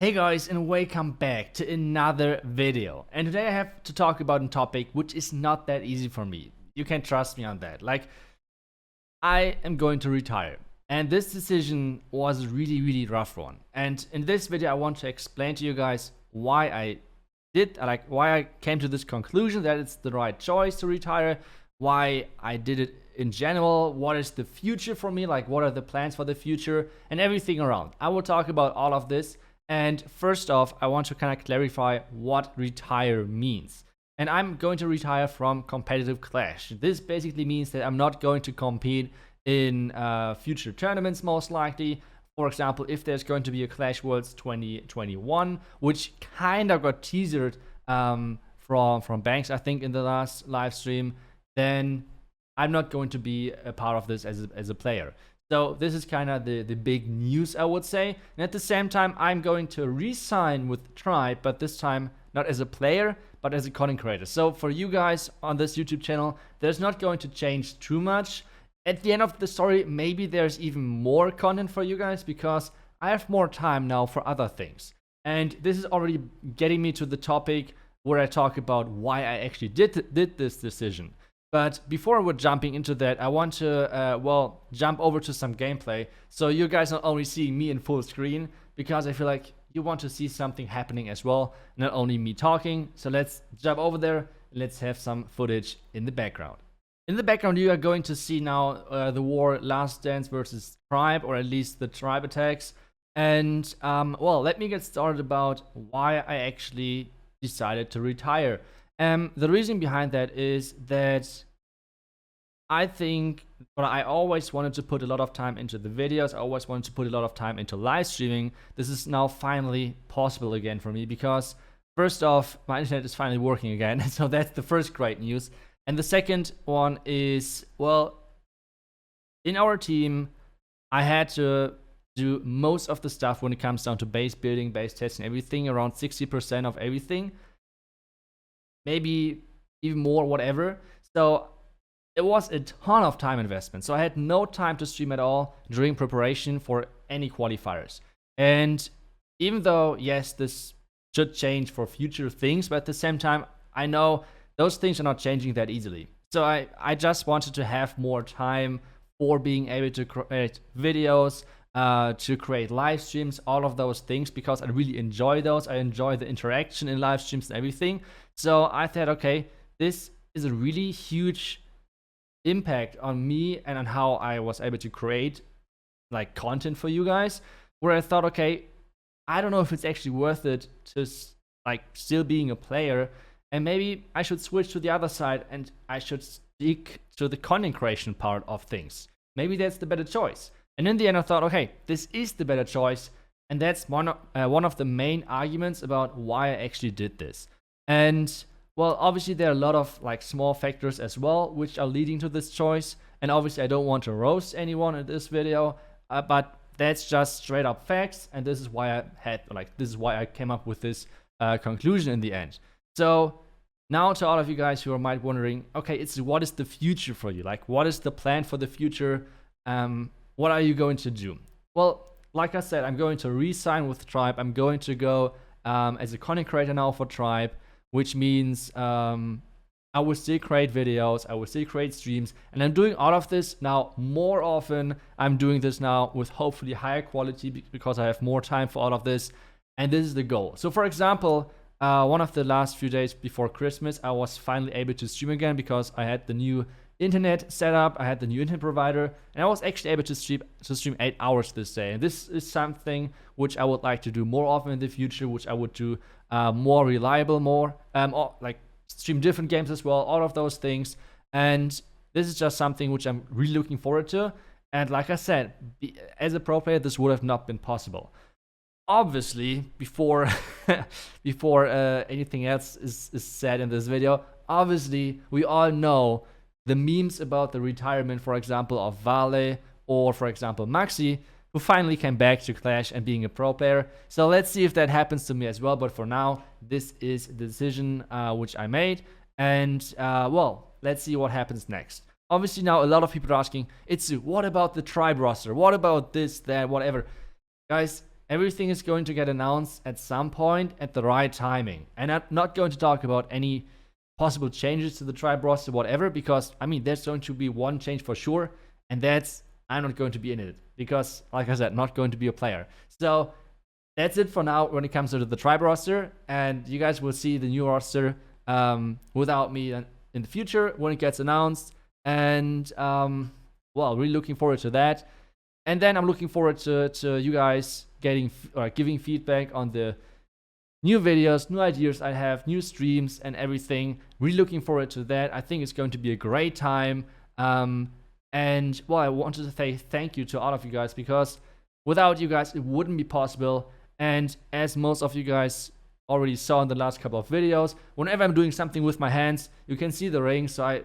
Hey guys, and welcome back to another video. And today I have to talk about a topic which is not that easy for me. You can trust me on that. I am going to retire. And this decision was a really rough one. And in this video I want to explain to you guys why why I came to this conclusion that it's the right choice to retire, why I did it in general, what is the future for me, like what are the plans for the future, and everything around. I will talk about all of this. And first off, I want to kind of clarify what retire means. And I'm going to retire from competitive Clash. This basically means that I'm not going to compete in future tournaments, most likely. For example, if there's going to be a Clash Worlds 2021, which kind of got teasered from Banks, I think, in the last live stream, then I'm not going to be a part of this as a player. So this is kind of the big news, I would say. And at the same time, I'm going to re-sign with Tribe, but this time not as a player, but as a content creator. So for you guys on this YouTube channel, there's not going to change too much. At the end of the story, maybe there's even more content for you guys because I have more time now for other things. And this is already getting me to the topic where I talk about why I actually did this decision. But before we're jumping into that, I want to, jump over to some gameplay. So you guys not only see me in full screen, because I feel like you want to see something happening as well, not only me talking. So let's jump over there, and let's have some footage in the background. In the background, you are going to see now the war Last Dance versus Tribe, or at least the Tribe attacks. And, let me get started about why I actually decided to retire. The reason behind that is that I think I always wanted to put a lot of time into the videos. I always wanted to put a lot of time into live streaming. This is now finally possible again for me because, first off, my internet is finally working again. So that's the first great news. And the second one is, in our team, I had to do most of the stuff when it comes down to base building, base testing, everything, around 60% of everything. Maybe even more, whatever. So it was a ton of time investment. So I had no time to stream at all during preparation for any qualifiers. And even though, yes, this should change for future things, but at the same time, I know those things are not changing that easily. So I just wanted to have more time for being able to create videos, to create live streams, all of those things, because I really enjoy those. I enjoy the interaction in live streams and everything. So I thought, okay, this is a really huge impact on me and on how I was able to create like content for you guys, where I thought, okay, I don't know if it's actually worth it to like still being a player, and maybe I should switch to the other side and I should stick to the content creation part of things. Maybe that's the better choice. And in the end, I thought, okay, this is the better choice. And that's one of the main arguments about why I actually did this. And, obviously there are a lot of like small factors as well, which are leading to this choice. And obviously I don't want to roast anyone in this video, but that's just straight up facts. And this is why I came up with this conclusion in the end. So now to all of you guys who might wondering, okay, what is the future for you? Like, what is the plan for the future? What are you going to do? Well, like I said, I'm going to re-sign with Tribe. I'm going to go as a content creator now for Tribe, which means I will still create videos, I will still create streams, and I'm doing all of this now more often. I'm doing this now with hopefully higher quality because I have more time for all of this, and this is the goal. So for example, one of the last few days before Christmas, I was finally able to stream again because I had the new internet setup, I had the new internet provider, and I was actually able to stream 8 hours this day. And this is something which I would like to do more often in the future, which I would do more reliable, or like stream different games as well, all of those things. And this is just something which I'm really looking forward to. And like I said, as a pro player, this would have not been possible. Obviously, before anything else is said in this video, obviously we all know the memes about the retirement, for example, of Vale or, for example, Maxi, who finally came back to Clash and being a pro player. So let's see if that happens to me as well. But for now, this is the decision which I made. And, let's see what happens next. Obviously, now a lot of people are asking, Itsu, what about the Tribe roster? What about this, that, whatever? Guys, everything is going to get announced at some point at the right timing. And I'm not going to talk about any possible changes to the tribe roster, whatever, because I mean, there's going to be one change for sure, and that's I'm not going to be in it because, like I said, not going to be a player. So that's it for now when it comes to the tribe roster, and you guys will see the new roster without me in the future when it gets announced. And well, really looking forward to that. And then I'm looking forward to you guys giving feedback on the new videos, new ideas I have, new streams and everything. Really looking forward to that. I think it's going to be a great time. And well, I wanted to say thank you to all of you guys, because without you guys, it wouldn't be possible. And as most of you guys already saw in the last couple of videos, whenever I'm doing something with my hands, you can see the ring. So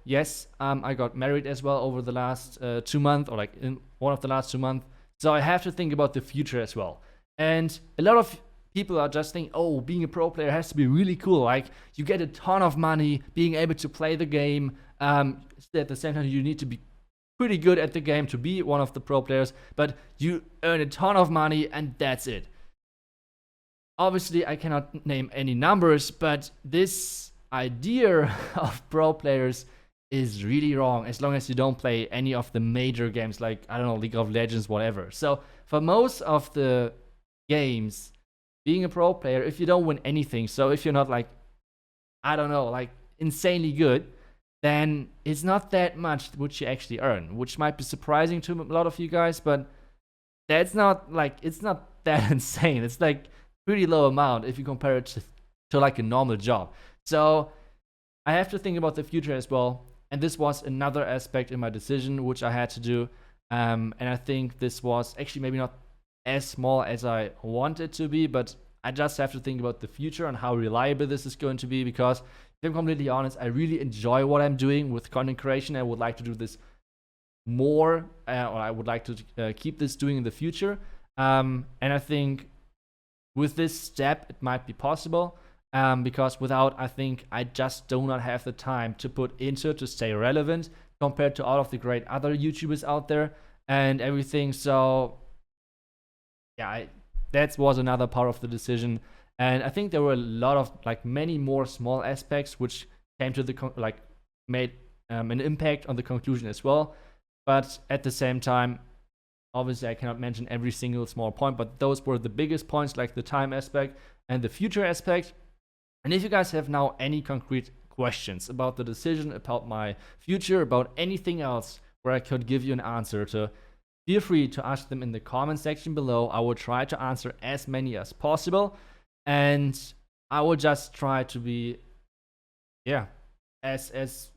yes, I got married as well over the last 2 months, or like in one of the last 2 months. So I have to think about the future as well. And a lot of people are just thinking, oh, being a pro player has to be really cool. Like, you get a ton of money, being able to play the game. At the same time, you need to be pretty good at the game to be one of the pro players, but you earn a ton of money and that's it. Obviously, I cannot name any numbers, but this idea of pro players is really wrong as long as you don't play any of the major games like, I don't know, League of Legends, whatever. So for most of the games, being a pro player, if you don't win anything, so if you're not like, I don't know, like insanely good, then it's not that much which you actually earn, which might be surprising to a lot of you guys, but that's not like, it's not that insane. It's like pretty low amount if you compare it to like a normal job. So I have to think about the future as well. And this was another aspect in my decision which I had to do. And I think this was actually maybe not as small as I want it to be, but I just have to think about the future and how reliable this is going to be, because if I'm completely honest, I really enjoy what I'm doing with content creation. I would like to do this more, or I would like to keep this doing in the future. And I think with this step, it might be possible. Because without, I think I just do not have the time to put into to stay relevant compared to all of the great other YouTubers out there and everything. So yeah, that was another part of the decision. And I think there were a lot of like many more small aspects which came to the made an impact on the conclusion as well. But at the same time, obviously I cannot mention every single small point, but those were the biggest points, like the time aspect and the future aspect. And if you guys have now any concrete questions about the decision, about my future, about anything else where I could give you an answer to, feel free to ask them in the comment section below. I will try to answer as many as possible. And I will just try to be, as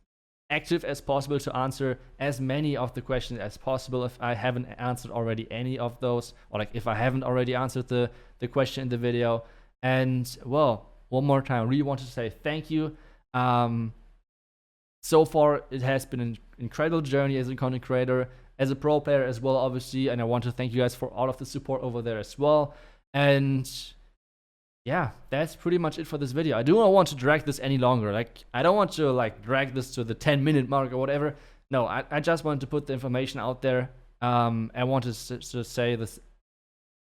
active as possible to answer as many of the questions as possible if I haven't answered already any of those, or like if I haven't already answered the question in the video. And well, one more time, I really want to say thank you. So far, it has been an incredible journey as a content creator, as a pro player as well, obviously. And I want to thank you guys for all of the support over there as well. And yeah, that's pretty much it for this video. I do not want to drag this any longer. Like, I don't want to like drag this to the 10-minute mark or whatever. No, I just wanted to put the information out there. I wanted to say this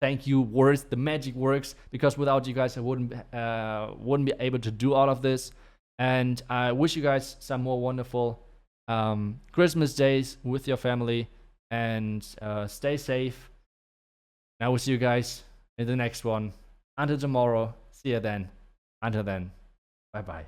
thank you words, the magic works, because without you guys I wouldn't be able to do all of this. And I wish you guys some more wonderful Christmas days with your family, and stay safe. And I will see you guys in the next one. Until tomorrow, see you then. Until then, bye bye.